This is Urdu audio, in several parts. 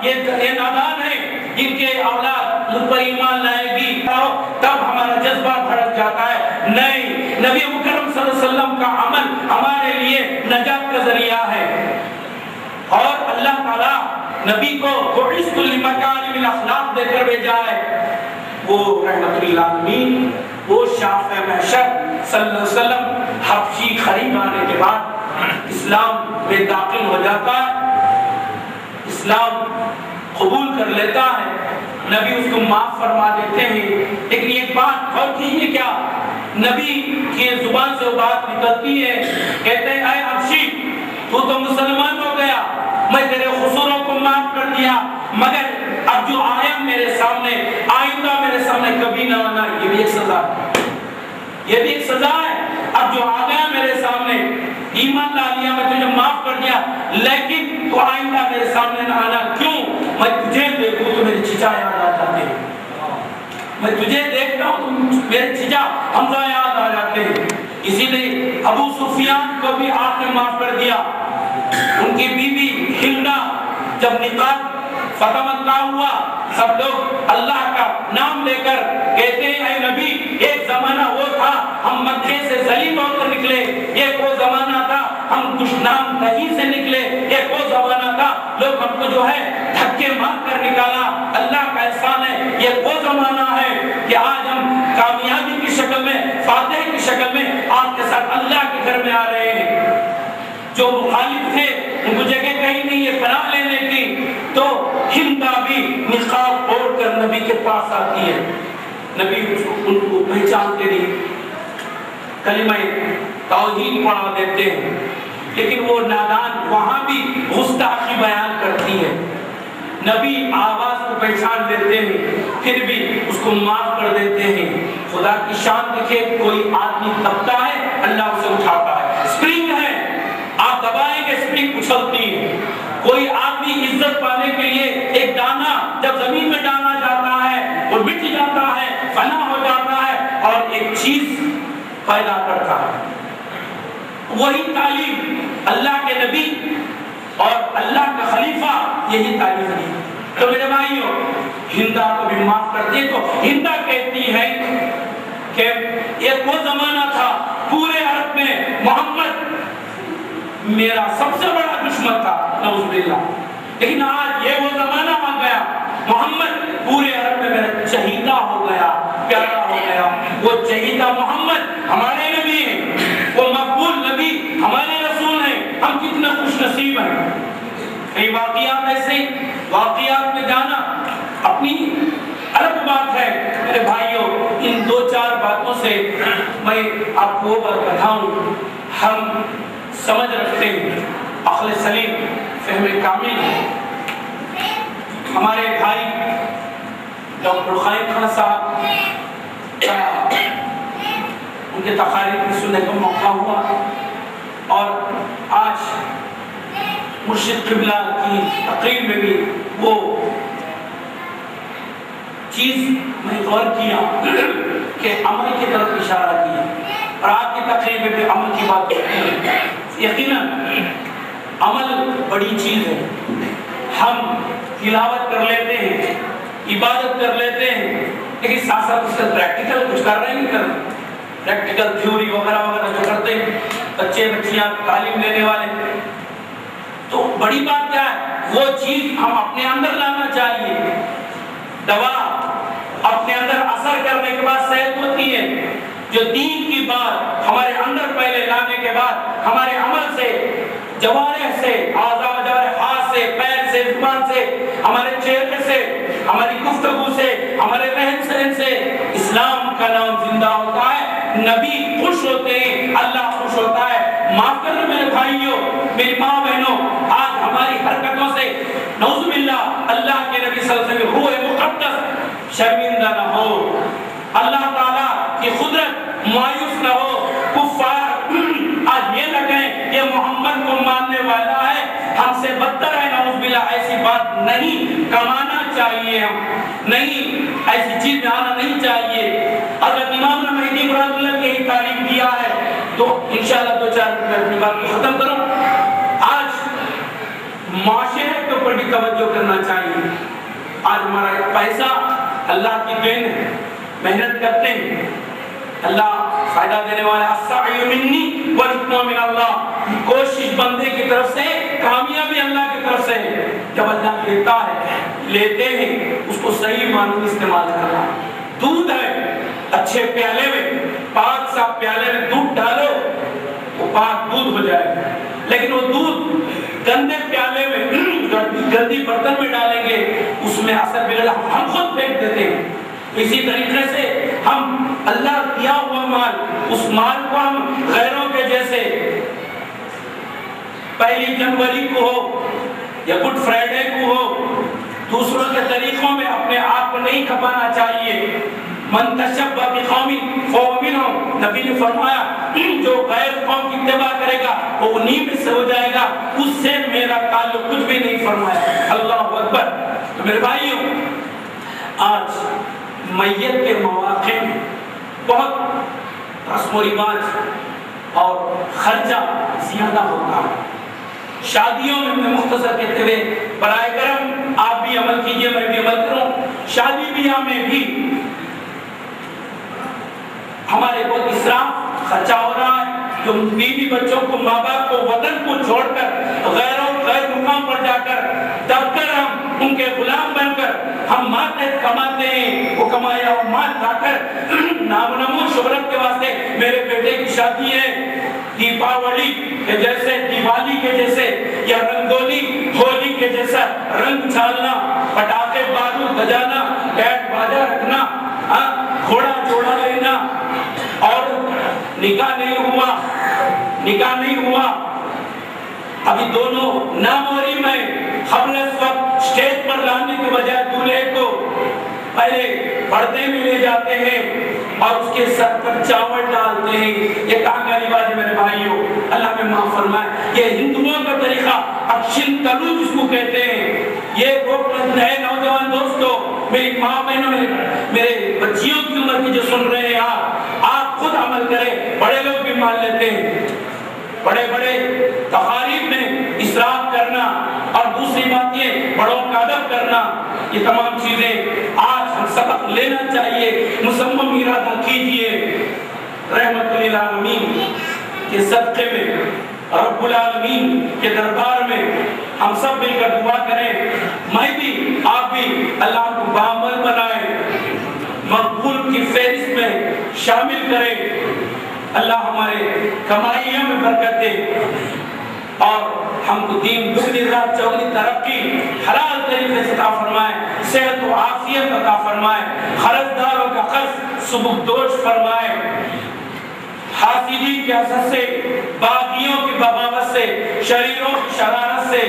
یہ نادان ہے جن کے اولاد مجھ پر ایمان لائے گی تب ہمارا جذبہ بھڑک جاتا ہے. نہیں، نبی مکرم صلی اللہ علیہ وسلم کا عمل ہمارے لیے نجات کا ذریعہ ہے. اور اللہ تعالیٰ نبی کو بعثت لمکارم الاخلاق دے کر بھیجا ہے. وہ رحمت للعالمین، وہ شافع محشر صلی اللہ علیہ وسلم حبشی قریب آنے کے بعد اسلام میں داخل ہو جاتا ہے، اسلام قبول کر لیتا ہے، نبی اس کو معاف فرما دیتے ہیں. لیکن ایک بات غور کیجیے، کیا نبی کی زبان سے وہ بات نکلتی ہے، کہتے ہیں اے حبشی تو مسلمان ہو گیا، میں تیرے قصوروں کو معاف کر دیا، مگر اب جو آیا میرے سامنے، آئندہ میرے سامنے کبھی نہ آنا. یہ بھی ایک سزا ہے، یہ بھی ایک سزا ہے. اب جو آ گیا میرے سامنے، ایمان لا لیا، میں تجھے معاف کر دیا، لیکن تو آئندہ میرے سامنے نہ آنا. کیوں؟ میں تجھے دیکھوں تو میرے چچا یاد آ جاتے ہیں، میں تجھے دیکھتا ہوں تو میرے چچا حمزہ یاد آ جاتے ہیں. اسی لیے ابو سفیان کو بھی آپ نے معاف کر دیا. ان کی بیوی ہندا جب نکاح فتح مکہ ہوا، سب لوگ اللہ کا نام لے کر کہتے ہیں اے نبی ایک زمانہ وہ تھا ہم مکے سے ذلیل ہو کر نکلے، ایک وہ زمانہ تھا ہم دشنام دہی سے نکلے، ایک وہ زمانہ تھا لوگ ہم کو جو ہے دھکے مار کر نکالا. اللہ کا احسان ہے یہ وہ زمانہ ہے کہ آج ہم کامیابی کی شکل میں، فاتح کی شکل میں آپ کے ساتھ اللہ کے گھر میں آ رہے ہیں. جو مخالف تھے ان کو جگہ کہیں نہیں ہے پناہ لینے کی، تو ہندا بھی نقاب اوڑھ کر نبی کے پاس آتی ہے. نبی ان کو پہچانتے نہیں، کلمہ توحید پڑھا دیتے ہیں، لیکن وہ نادان وہاں بھی گستاخی بیان کرتی ہے. نبی آواز کو پہچان لیتے ہیں، پھر بھی اس کو معاف کر دیتے ہیں. خدا کی شان دیکھیں، کوئی آدمی دبتا ہے اللہ اسے اٹھاتا ہے. اسپرنگ ہے، آپ دبائیں گے اسپرنگ اچھلتی ہے. کوئی آدمی عزت پانے کے لیے ایک دانہ جب زمین میں ڈالا جاتا ہے وہ مٹ جاتا ہے، فنا ہو جاتا ہے اور ایک چیز پیدا کرتا ہے. وہی تعلیم اللہ کے نبی اور اللہ کا خلیفہ یہی تعلیم ہے. تو میرے بھائیوں ہندا کو بھی معاف کر دے. تو ہندا کہتی ہے کہ ایک وہ زمانہ تھا پورے عرب میں محمد میرا سب سے بڑا دشمن تھا، نعوذ باللہ، لیکن آج یہ وہ زمانہ آ گیا محمد پورے عرب میں میرا چہیتا ہو گیا، پیارا ہو گیا. وہ چہیتا محمد ہمارے نبی ہیں، وہ مقبول نبی ہمارے رسول ہیں. ہم کتنے خوش نصیب ہیں. کئی واقعات ایسے واقعات میں جانا اپنی الگ بات ہے. میرے بھائیوں ان دو چار باتوں سے میں آپ کو بتاؤں، ہم سمجھ رکھتے ہیں، عقل سلیم، فہم کامل ہے. ہمارے بھائی ڈاکٹر خائن خان صاحب ان کے تقاریر بھی سننے کا موقع ہوا، اور آج مرشد قبلہ کی تقریر میں بھی وہ چیز میں غور کیا کہ عمل کی طرف اشارہ کیا، اور آپ کی تقریر میں بھی عمل کی بات ہوتی ہے. یقیناً عمل بڑی چیز ہے. ہم تلاوت کر لیتے ہیں، عبادت کر لیتے ہیں، لیکن ساتھ ساتھ اس سے پریکٹیکل کچھ کر رہے نہیں کر رہے. پریکٹیکل تھیوری وغیرہ وغیرہ جو کرتے ہیں بچے بچیاں تعلیم لینے والے، تو بڑی بات کیا ہے وہ چیز ہم اپنے اندر لانا چاہیے. دوا اپنے اندر اثر کرنے کے بعد صحت ہوتی ہے. جو دین کی بات ہمارے اندر پہلے لانے کے بعد ہمارے عمل سے، جوارح سے، اعضاء و جوارح، ہاتھ سے، پیر سے، زبان سے، ہمارے چہرے سے، ہماری گفتگو سے، ہمارے رہن سہن سے اسلام کا نام زندہ ہوتا ہے. نبی خوش ہوتے ہیں، اللہ خوش ہوتا ہے. معاف کرنا میرے بھائیوں، میری ماں بہنوں، آج ہماری حرکتوں سے نعوذ باللہ اللہ کے نبی صلی اللہ علیہ وسلم روح مقدس شرمندہ نہ ہو، اللہ تعالیٰ کی قدرت مایوس نہ ہو. کفار آج یہ نہ کہیں یہ محمد کو ماننے والا ہے، ہم سے بدتر ہے، نعوذ باللہ. ایسی بات نہیں، کمانا چاہیے، ہم نہیں، ایسی چیز میں آنا نہیں چاہیے. حضرت امام مہدی مراد اللہ نے یہی تعلیم دیا ہے. تو انشاءاللہ دو چار منٹ میں اپنی بات کو ختم کروں. آج معاشرے کے اوپر بھی توجہ کرنا چاہیے. آج ہمارا پیسہ اللہ کی دین ہے, محنت کرتے ہیں, اللہ فائدہ دینے والا. السعی منی والحکمہ من اللہ, کوشش بندے کی طرف سے, کامیابی اللہ کی طرف سے. جب اللہ دیتا ہے, لیتے ہیں, اس کو صحیح معنوں میں استعمال کرنا. دودھ ہے, اچھے پیالے میں, پاک صاف پیالے میں دودھ ڈالو, وہ پاک دودھ ہو جائے گا. لیکن وہ دودھ گندے پیالے میں, گندی برتن میں ڈالیں گے, اس میں اثر بگڑا, ہم خود پھینک دیتے ہیں. اسی طریقے سے ہم اللہ دیا ہوا مال, اس مال کو ہم غیروں کے جیسے, پہلی جنوری کو ہو یا گڈ فرائیڈے کو ہو, دوسروں کے طریقوں میں اپنے آپ کو نہیں کھپانا چاہیے. من تشبہ بقوم فہو منہم, نبی نے فرمایا جو غیر قوم کی اتباع کرے گا وہ انہی میں سے ہو جائے گا, اس سے میرا تعلق کچھ بھی نہیں. فرمایا اللہ اکبر. تو میرے بھائیوں, آج میت کے مواقع میں بہت رسم و رواج اور خرچہ زیادہ ہوتا ہے. شادیوں میں مختصر کہتے ہوئے برائے کرم آپ بھی عمل کیجئے, میں بھی عمل کروں. شادی بیاہ میں بھی ہمارے بہت اسراف خرچہ ہو رہا ہے. جو بیوی بچوں کو, ماں باپ کو, وطن کو چھوڑ کر غیر مقام پر جا کر دب کر ہم ان کے غلام بن کر ہم ماتحت کماتے ہیں. وہ کمایا وہ مال کھا کر نام و نمود شہرت کے واسطے, میرے بیٹے کی شادی ہے, دیپاولی کے جیسے, دیوالی کے جیسے, یا رنگولی ہولی کے جیسا رنگ چھالنا, پٹاخے بارود بجانا, بیٹ باجا رکھنا, گھوڑا جوڑا لینا, اور نکاح نہیں ہوا. ابھی دونوں ناموری میں قبل اس وقت سٹیج پر لانے کے بجائے دولہے کو پہلے پردے میں لے جاتے ہیں اور اس کے سر پر چاول ڈالتے ہیں. یہ کہاں کا رواج ہے میرے بھائیوں, اللہ میں معاف فرمائے. یہ ہندوؤں کا طریقہ, اکشن تلو جس کو کہتے ہیں. یہ وہ نئے نوجوان دوستوں, میری ماں بہنوں, میرے بچیوں کی عمر کی جو سن رہے ہیں, آپ خود عمل کریں. بڑے لوگ بھی مان لیتے ہیں, بڑے بڑے تقاریب میں اسراف کرنا اور دوسری بات یہ بڑوں کا ادب کرنا, یہ تمام چیزیں آج ہم سبق لینا چاہیے. مصمم ارادہ کیجئے رحمت للعالمین کے صدقے میں, رب العالمین کے دربار میں ہم سب مل کر دعا کریں. میں بھی, آپ بھی اللہ کو بعمل بنائیں, مقبول کی فہرست میں شامل کریں. اللہ ہمارے کمائیوں میں برکت دے اور ہم کو دین دگنی رات چوگنی ترقی حلال طریقے سے عطا فرمائے, صحت و عافیت عطا فرمائے, قرض داروں کا قرض سبکدوش فرمائے, حاسدین کے حسد سے, باغیوں کی بغاوت سے, شریروں کی شرارت سے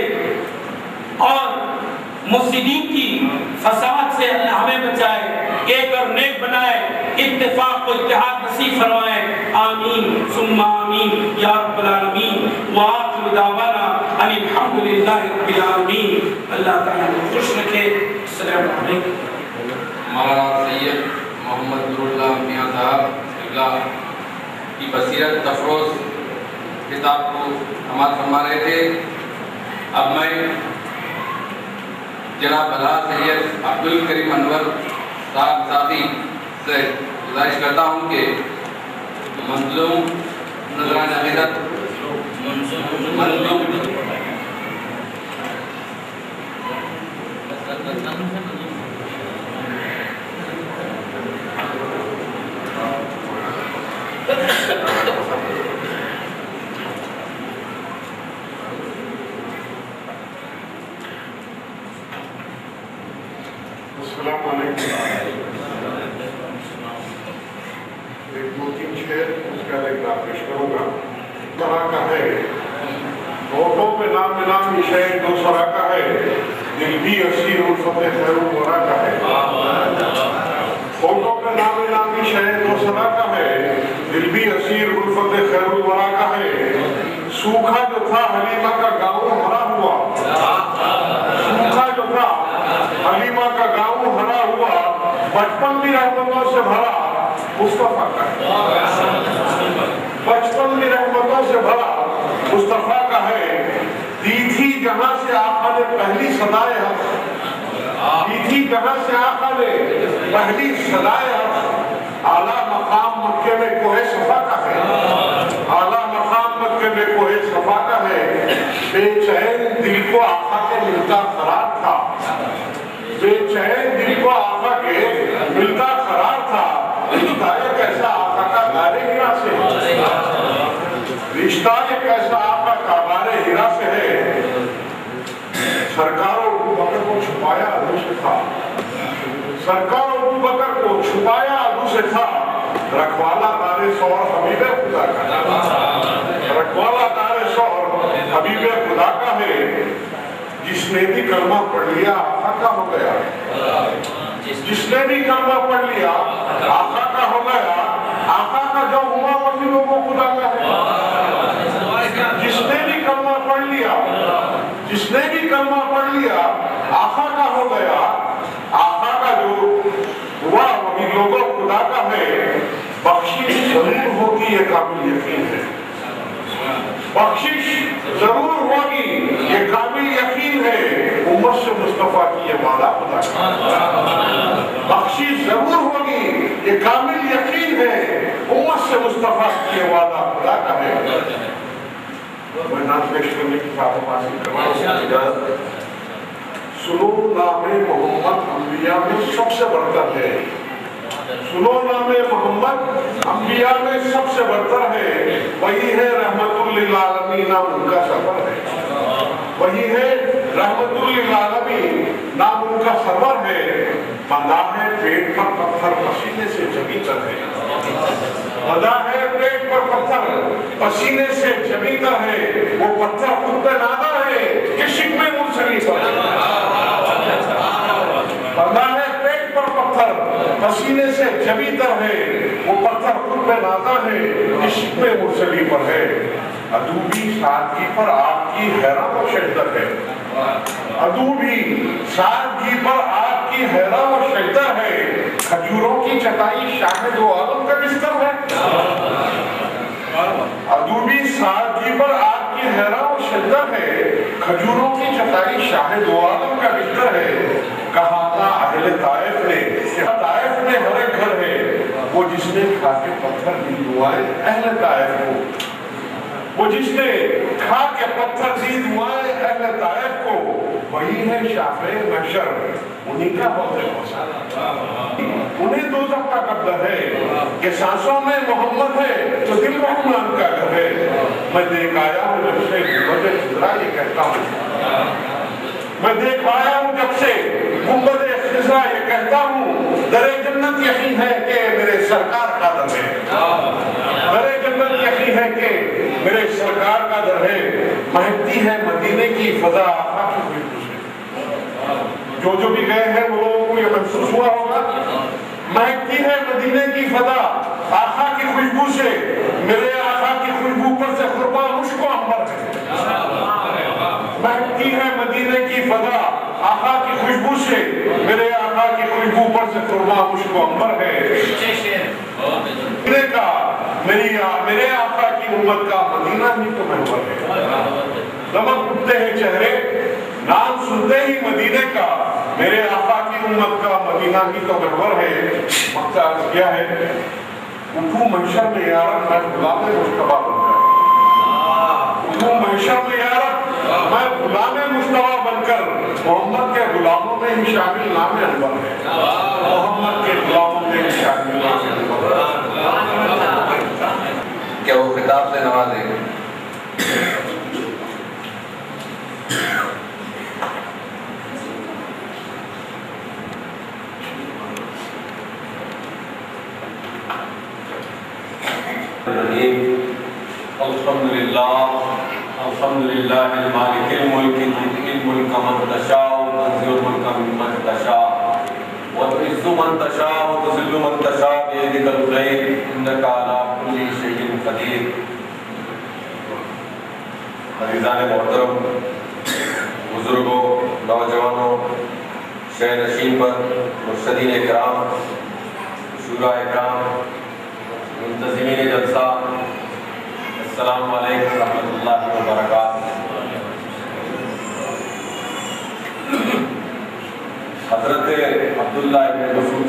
اور مفسدین کی فساد سے اللہ ہمیں بچائے, ایک اور نیک بنائے, اتفاق و اتحاد نصیب فرمائے. آمین ثم آمین یا رب العالمین. وآخر دعوانا ان الحمدللہ رب العالمین. اللہ تعالیٰ خوش رکھے. السلام علیکم. مولانا سید محمد نور اللہ میاں صاحب کی بصیرت تفروز کتاب کو سماعت فرما رہے تھے. اب میں جناب اللہ سید عبد الکریم انور صاحب ساتھی سے گزارش کرتا ہوں کہ منظوم نذران عقیدت السلام علیکم. ایک دو تین شعر اس کا ایک پیش کروں گا. طرح کا ہے ہوٹوں پہ نام نام یہ شعر دو سرا کا ہے, دل بھی اسیر الفت خیر الورا کا ہے. ہوٹوں پہ نام یہ شعر دو سرا کا ہے, دل بھی اسیر الفت خیر الورا کا ہے. سوکھا جو تھا حلیمہ کا گاؤں ہرا ہوا, سوکھا جو تھا حلیمہ کا گاؤں ہرا ہوا, بچپن بھی رحمتوں سے بھرا مصطفیٰ کا ہے. بچپن بھی رحمتوں سے بھرا مصطفیٰ کا ہے. دی تھی جہاں سے آقا نے پہلی صدائے حق کی تھی کہاں سے آقا نے؟ پہلی صدائے حق اعلیٰ مقام مکے میں کوہ صفا کا ہے، اعلیٰ مقام مکے میں کوہ صفا کا ہے۔ بے چین دل کو آقا کے ملتا قرار تھا، بے چین دل کو آقا کے ملتا قرار تھا۔ رشتہ ایک ایسا آقا کا غار ہرا سے ہے، رشتہ ایک ایسا آقا کا غار ہرا سے ہے۔ سرکار ابو بکر کو چھپایا ادو سے تھا، سرکار ابو بکر کو چھپایا ادو سے تھا۔ رکھوالا دار سور حبیب خدا کا، رکھوالا دار سور حبیب خدا کا ہے۔ جس نے بھی کلمہ پڑھ لیا آقا کا ہو گیا، جس نے بھی کلمہ پڑھ لیا آقا کا ہو گیا۔ آقا کا جو ہوا وہی لوگوں خدا کا ہے۔ جس نے بھی کلمہ پڑھ لیا، جس نے بھی کلمہ پڑھ لیا آقا کا ہو گیا۔ آقا کا جو ہوا وہی لوگوں خدا کا ہے۔ بخشش ضرور ہوگی یہ قابل یقین ہے، بخشش ضرور ہوگی یہ قابل یقین ہے۔ امت سے مصطفیٰ کی یہ وعدہ خدا کا، بخشش ضرور ہوگی یہ قابل یقین ہے۔ امت سے مصطفیٰ کی یہ وعدہ خدا کا ہے۔ میں نام پیش کرنے کی خواہش حاصل کرنا۔ سنو نام محمد انبیاء میں سب سے برتر ہے، سنو نام محمد انبیاء میں سب سے برتر ہے۔ وہی ہے رحمت للعالمین، نام ان کا سرور ہے، وہی ہے رحمت للعالمین، نام ان کا سرور ہے۔ بندہ ہے پیٹ پر پتھر پسینے سے جمی تر ہے، بندہ ہے پیٹ پر پتھر پسینے سے جمی تر ہے۔ وہ پتھر خود پہ نادا ہے کہ شکم مرسلی پر ہے، بندہ ہے پیٹ پر پتھر پسینے سے جمی تر ہے۔ وہ پتھر خود پہ نادا ہے کہ شکم مرسلی پر ہے۔ ادو بھی سادگی پر آپ کی حیران و شدت ہے، ادو بھی سادگی پر آپ کی حیران و شدت ہے۔ کھجوروں کی چٹائی شاہد و عالم کا بستر ہے، ادو بھی سادگی پر آپ کی حیران و شدت ہے۔ کھجوروں کی چٹائی شاہد و عالم کا بستر ہے۔ کہا تھا اہل طائف نے کہ طائف میں ہر ایک گھر ہے، وہ جس نے کھا کے پتھر دی دعائیں اہل طائف کو، وہ جس نے کھا کے پتھر دی دعائیں اہل طائف کو، وہی ہے شافع محشر، انہی کا حوض کوثر، انہیں دوزخ کا قدر ہے کہ سانسوں میں محمد ہے تو دل رحمان کا گھر ہے۔ میں دیکھ آیا ہوں جب سے گنبد خضرا یہ کہتا ہوں، میں دیکھ آیا ہوں جب سے گنبد خضرا یہ کہتا ہوں۔ در جنت یقین ہے کہ میرے سرکار کا در ہے، در جنت یقین ہے کہ میرے سرکار کا در ہے۔ مہکتی ہے مدینے کی فضا آقا کی خوشبو سے، جو بھی گئے ہیں وہ لوگوں کو یہ محسوس ہوا ہوگا۔ مہکتی ہے مدینے کی فضا آقا کی خوشبو سے، میرے آقا کی خوشبو پر سے قربان مشک و عنبر ہے۔ مہکتی ہے مدینے کی فضا آقا کی خوشبو سے، میرے آقا کی خوشبو پر سے قربان مشک و عنبر ہے۔ میرے آقا کی امت کا مدینہ ہی تو محور ہے۔ دمک اٹھتے ہیں چہرے نام سنتے ہی مدینے کا، میرے آقا کی امت کا مدینہ ہی تو محور ہے۔ وقت عرض کیا ہے، اٹھو محشر میں یارت میں غلام مشتبہ بن کر، اٹھو محشر میں یارت میں غلام مشتبہ بن کر۔ محمد کے غلاموں میں ہی شامل نام انور ہے، محمد کے غلاموں میں ہی شامل نام انور ہے۔ کیا وہ خطاب سے نوازیں گے؟ الحمدللہ المالک الملک تؤتی الملک من تشاء وتنزع الملک ممن تشاء وتعز من تشاء وتذل من تشاء بيدك الخير انك على كل شيء قدیر۔ عزیزان محترم، بزرگوں، نوجوانوں، شہر نشین پر، مرشدین اکرام، شورا اکرام، منتظمین جلسہ، السلام علیکم ورحمۃ اللہ وبرکاتہ۔ حضرت عبداللہ ابن مسعود